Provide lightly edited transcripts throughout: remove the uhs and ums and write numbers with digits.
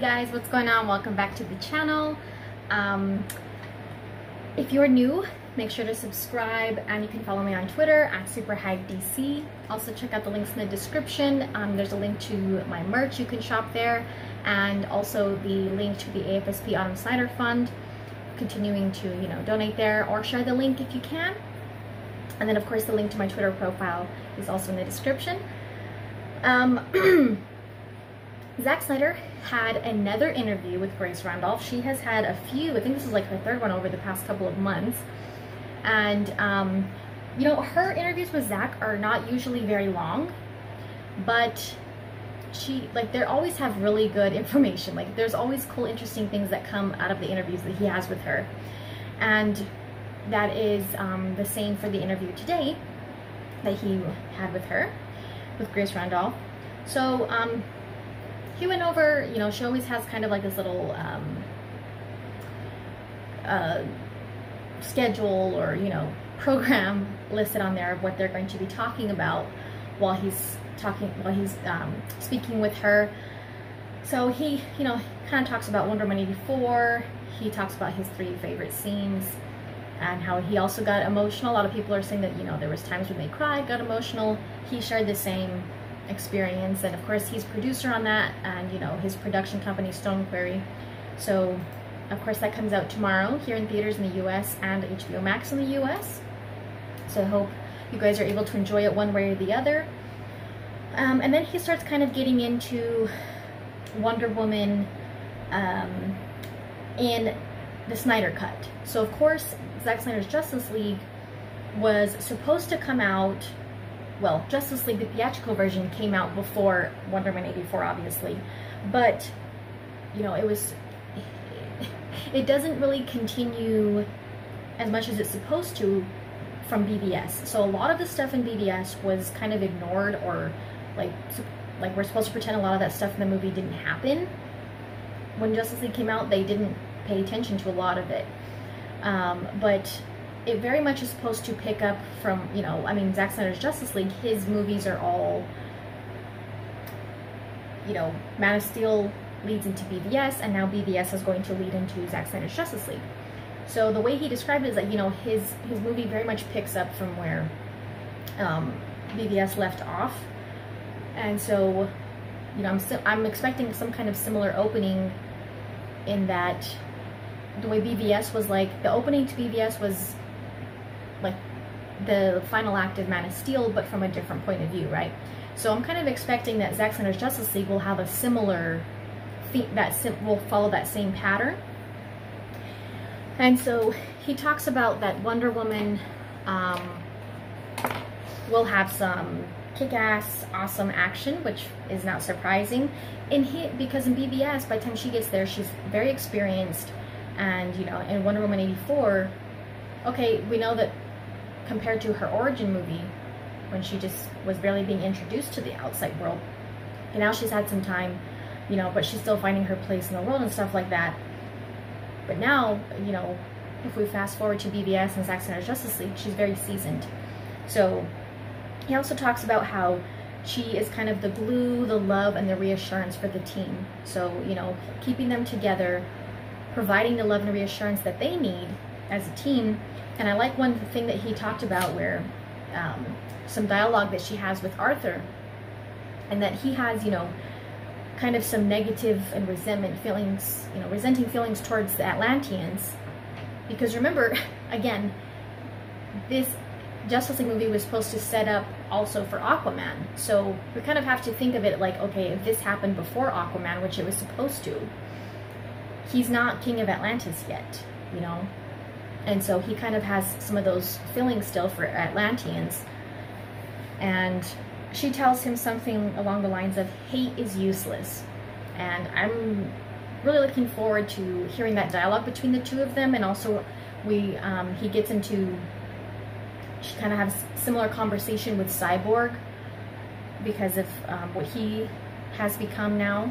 guys, what's going on? Welcome back to the channel. If you're new, make sure to subscribe, and you can follow me on Twitter at superhagdc. Also check out the links in the description. There's a link to my merch, you can shop there, and also the link to the AFSP Autumn Snyder Fund, continuing to donate there or share the link if you can. And then of course the link to my Twitter profile is also in the description. Zack Snyder had another interview with Grace Randolph. She has had a few, I think this is like her third one over the past couple of months. And, her interviews with Zack are not usually very long, but they always have really good information. Like, there's always cool, interesting things that come out of the interviews that he has with her. And that is the same for the interview today that he had with her, with Grace Randolph. So, he went over, she always has kind of like this little schedule or, program listed on there of what they're going to be talking about while he's speaking with her. So he, kind of talks about Wonder Woman 84. He talks about his 3 favorite scenes and how he also got emotional. A lot of people are saying that, there was times when they cried, got emotional. He shared the same experience, and of course he's producer on that, and his production company SNYDER'S. So of course that comes out tomorrow here in theaters in the US and HBO Max in the US. So I hope you guys are able to enjoy it one way or the other. And then he starts kind of getting into Wonder Woman in the Snyder Cut. So of course Zack Snyder's Justice League was supposed to come out, well, Justice League, the theatrical version, came out before Wonder Woman 84, obviously. But, it doesn't really continue as much as it's supposed to from BVS. So a lot of the stuff in BVS was kind of ignored, or like we're supposed to pretend a lot of that stuff in the movie didn't happen. When Justice League came out, they didn't pay attention to a lot of it. But it very much is supposed to pick up from, Zack Snyder's Justice League. His movies are all, Man of Steel leads into BVS, and now BVS is going to lead into Zack Snyder's Justice League. So the way he described it is that, his movie very much picks up from where BVS left off. And so, I'm expecting some kind of similar opening, in that the way BVS was, like, the opening to BVS was like the final act of Man of Steel, but from a different point of view, right? So I'm kind of expecting that Zack Snyder's Justice League will have a similar theme, will follow that same pattern. And so he talks about that Wonder Woman will have some kick-ass, awesome action, which is not surprising. Because in BVS, by the time she gets there, she's very experienced. And, in Wonder Woman 84, okay, we know that compared to her origin movie, when she just was barely being introduced to the outside world, and now she's had some time, but she's still finding her place in the world and stuff like that. But now, if we fast forward to BVS and Zack Snyder's Justice League, she's very seasoned. So he also talks about how she is kind of the glue, the love, and the reassurance for the team. So, keeping them together, providing the love and reassurance that they need as a team. And I like one thing that he talked about, where some dialogue that she has with Arthur, and that he has, kind of some negative and resentment feelings, resenting feelings towards the Atlanteans. Because remember, again, this Justice League movie was supposed to set up also for Aquaman. So we kind of have to think of it like, okay, if this happened before Aquaman, which it was supposed to, he's not King of Atlantis yet, And so he kind of has some of those feelings still for Atlanteans. And she tells him something along the lines of, hate is useless. And I'm really looking forward to hearing that dialogue between the two of them. And also he gets into, she kind of has a similar conversation with Cyborg because of what he has become now.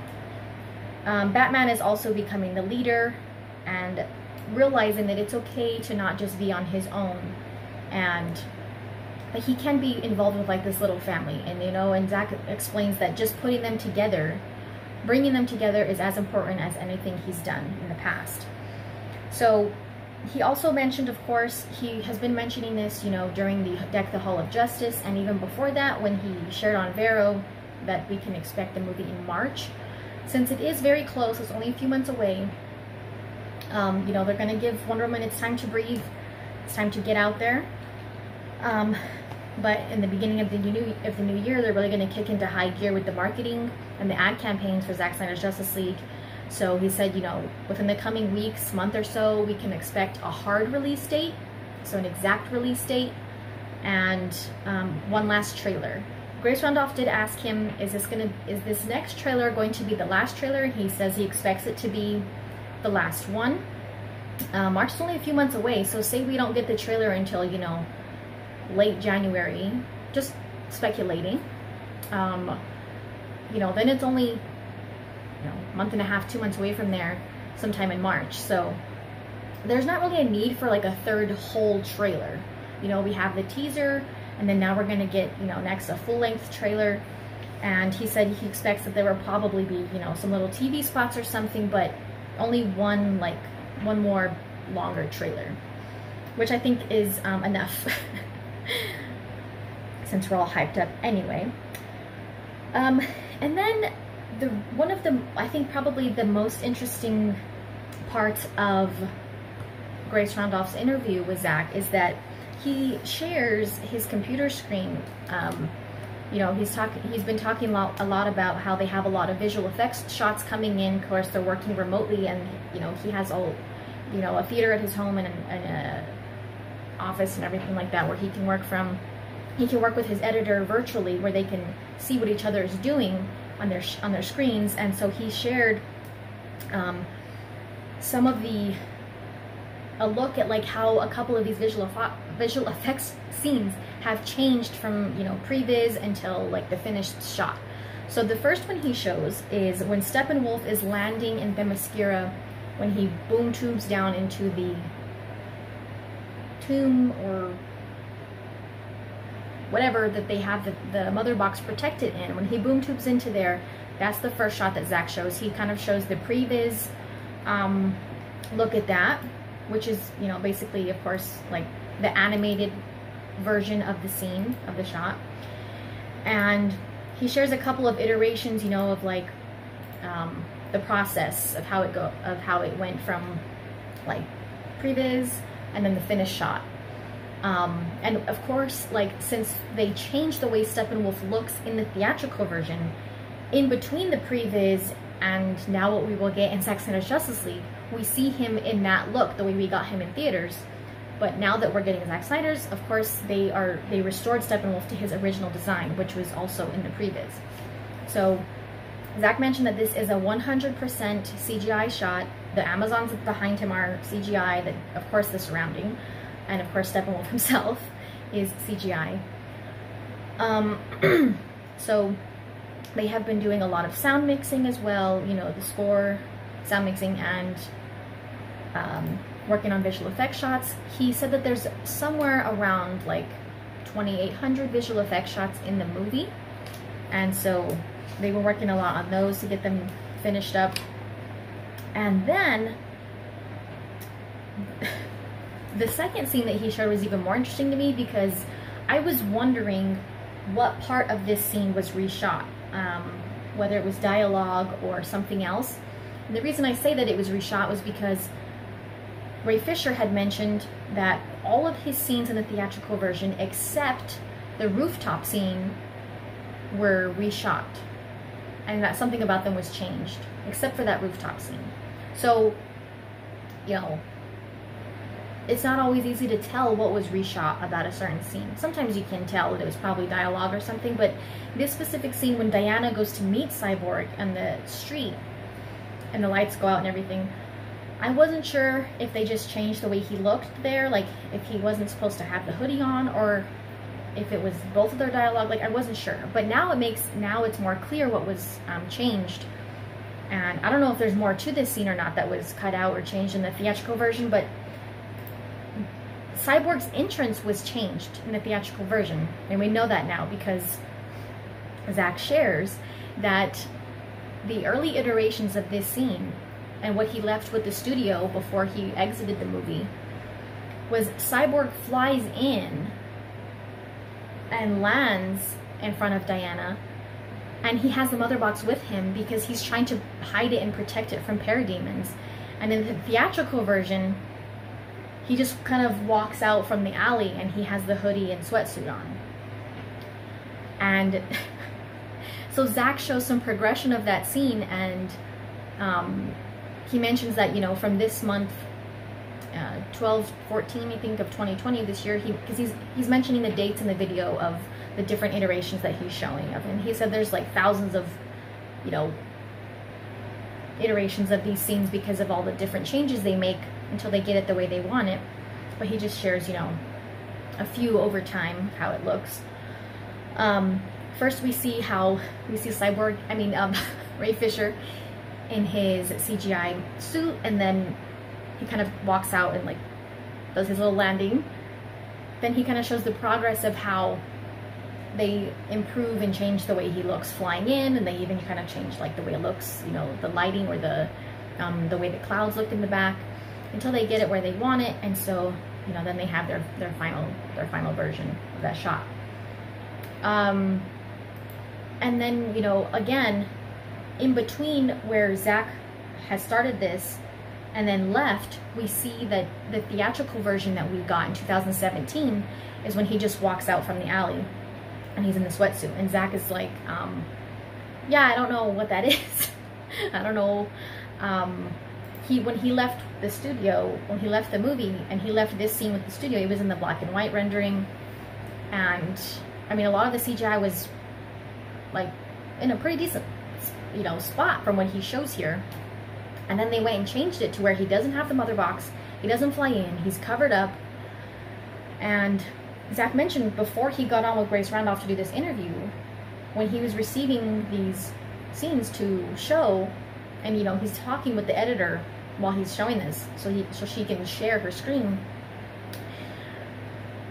Batman is also becoming the leader and realizing that it's okay to not just be on his own, and that he can be involved with like this little family. And and Zack explains that just putting them together bringing them together is as important as anything he's done in the past. So he also mentioned, of course, he has been mentioning this, you know, during the Deck the Hall of Justice, and even before that when he shared on Vero that we can expect the movie in March. Since it is very close, it's only a few months away, you know, they're going to give Wonder Woman its time to breathe, it's time to get out there. But in the beginning of the new year, they're really going to kick into high gear with the marketing and the ad campaigns for Zack Snyder's Justice League. So he said, you know, within the coming weeks, month or so, we can expect a hard release date, so an exact release date, and one last trailer. Grace Randolph did ask him, is this next trailer going to be the last trailer? He says he expects it to be the last one. March is only a few months away, so say we don't get the trailer until, you know, late January, just speculating, you know, then it's only, you know, a month and a half, 2 months away from there, sometime in March. So there's not really a need for like a third whole trailer. You know, we have the teaser, and then now we're going to get, you know, next a full-length trailer. And he said he expects that there will probably be, you know, some little TV spots or something, but only one more longer trailer, which I think is enough since we're all hyped up anyway. And then one of the, I think probably the most interesting parts of Grace Randolph's interview with Zack is that he shares his computer screen. You know, he's been talking a lot about how they have a lot of visual effects shots coming in. Of course, they're working remotely, and, you know, he has you know, a theater at his home and a office and everything like that where he can work from. He can work with his editor virtually, where they can see what each other is doing on their screens. And so he shared some of a look at like how a couple of these visual effects scenes have changed from, you know, previs until like the finished shot. So the first one he shows is when Steppenwolf is landing in Themyscira, when he boom tubes down into the tomb or whatever that they have the mother box protected in. When he boom tubes into there, that's the first shot that Zack shows. He kind of shows the previs look at that, which is, you know, basically, of course, like the animated version of the scene, of the shot. And he shares a couple of iterations, you know, of like the process of how it went from like previs and then the finished shot. And of course, like, since they changed the way Steppenwolf looks in the theatrical version, in between the previs and now what we will get in Zack Snyder's Justice League, we see him in that look, the way we got him in theaters. But now that we're getting Zack Snyder's, of course, they restored Steppenwolf to his original design, which was also in the previs. So Zack mentioned that this is a 100% CGI shot. The Amazons behind him are CGI, that, of course, the surrounding, and of course Steppenwolf himself is CGI. So they have been doing a lot of sound mixing as well, you know, the score, sound mixing, and working on visual effects shots. He said that there's somewhere around like 2,800 visual effects shots in the movie, and so they were working a lot on those to get them finished up. And then the second scene that he showed was even more interesting to me, because I was wondering what part of this scene was reshot, whether it was dialogue or something else. And the reason I say that it was reshot was because Ray Fisher had mentioned that all of his scenes in the theatrical version, except the rooftop scene, were reshot, and that something about them was changed, except for that rooftop scene. So, you know, it's not always easy to tell what was reshot about a certain scene. Sometimes you can tell that it was probably dialogue or something, but this specific scene when Diana goes to meet Cyborg on the street and the lights go out and everything, I wasn't sure if they just changed the way he looked there, like if he wasn't supposed to have the hoodie on, or if it was both of their dialogue. Like, I wasn't sure. But now it's more clear what was changed. And I don't know if there's more to this scene or not that was cut out or changed in the theatrical version, but Cyborg's entrance was changed in the theatrical version, and we know that now because Zack shares that the early iterations of this scene and what he left with the studio before he exited the movie was Cyborg flies in and lands in front of Diana, and he has the mother box with him because he's trying to hide it and protect it from parademons. And in the theatrical version, he just kind of walks out from the alley and he has the hoodie and sweatsuit on. And so Zack shows some progression of that scene, and he mentions that, you know, from this month, 12/14, I think, of 2020, this year, because he's mentioning the dates in the video of the different iterations that he's showing of, and he said there's like thousands of, you know, iterations of these scenes because of all the different changes they make until they get it the way they want it. But he just shares, you know, a few over time, how it looks. First we see Cyborg, Ray Fisher in his CGI suit, and then he kind of walks out and like does his little landing. Then he kind of shows the progress of how they improve and change the way he looks flying in, and they even kind of change like the way it looks, you know, the lighting or the way the clouds looked in the back, until they get it where they want it. And so, you know, then they have their final version of that shot. And then, you know, again, in between where Zack has started this and then left, we see that the theatrical version that we got in 2017 is when he just walks out from the alley and he's in the sweatsuit, and Zack is like, yeah, I don't know what that is. I don't know. When he left the studio, when he left the movie and he left this scene with the studio, he was in the black and white rendering, and I mean, a lot of the CGI was like in a pretty decent, you know, spot from what he shows here. And then they went and changed it to where he doesn't have the mother box, he doesn't fly in, he's covered up. And Zack mentioned before he got on with Grace Randolph to do this interview, when he was receiving these scenes to show, and you know, he's talking with the editor while he's showing this, so she can share her screen.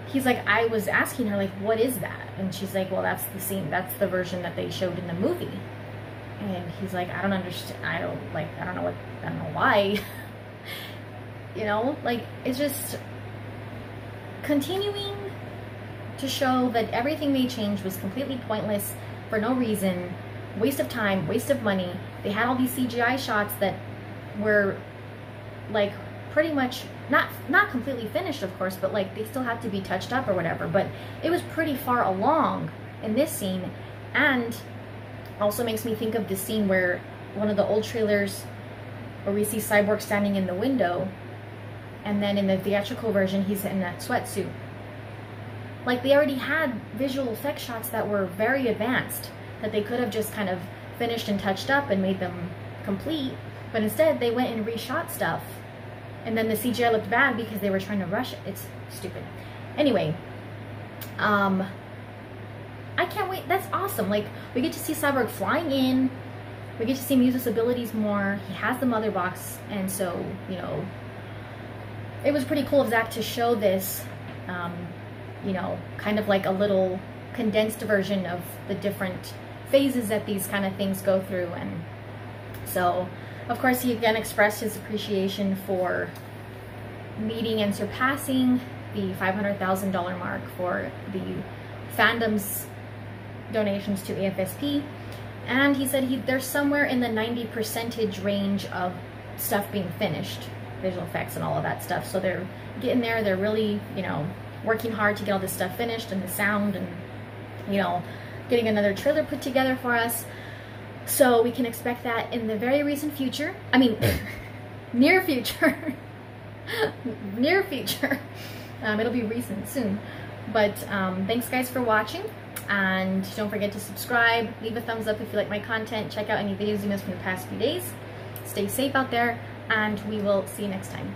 He's like, I was asking her, like, what is that? And she's like, well, that's the scene, that's the version that they showed in the movie. And he's like, I don't understand, I don't know why. You know, like, it's just continuing to show that everything they changed was completely pointless, for no reason, waste of time, waste of money. They had all these CGI shots that were like pretty much not completely finished, of course, but like they still had to be touched up or whatever. But it was pretty far along in this scene, and also makes me think of the scene where one of the old trailers where we see Cyborg standing in the window, and then in the theatrical version he's in that sweatsuit. Like, they already had visual effect shots that were very advanced that they could have just kind of finished and touched up and made them complete, but instead they went and reshot stuff, and then the CGI looked bad because they were trying to rush it. It's stupid. Anyway, I can't wait. That's awesome. Like, we get to see Cyborg flying in, we get to see him use his abilities more, he has the mother box, and so, you know, it was pretty cool of Zack to show this, you know, kind of like a little condensed version of the different phases that these kind of things go through. And so, of course, he again expressed his appreciation for meeting and surpassing the $500,000 mark for the fandom's donations to AFSP, and he said there's somewhere in the 90% range of stuff being finished, visual effects and all of that stuff. So they're getting there, they're really, you know, working hard to get all this stuff finished, and the sound, and, you know, getting another trailer put together for us. So we can expect that in the very recent future. I mean, near future. Near future. It'll be recent soon. But thanks guys for watching, and don't forget to subscribe, leave a thumbs up if you like my content, check out any videos you missed from the past few days. Stay safe out there, and we will see you next time.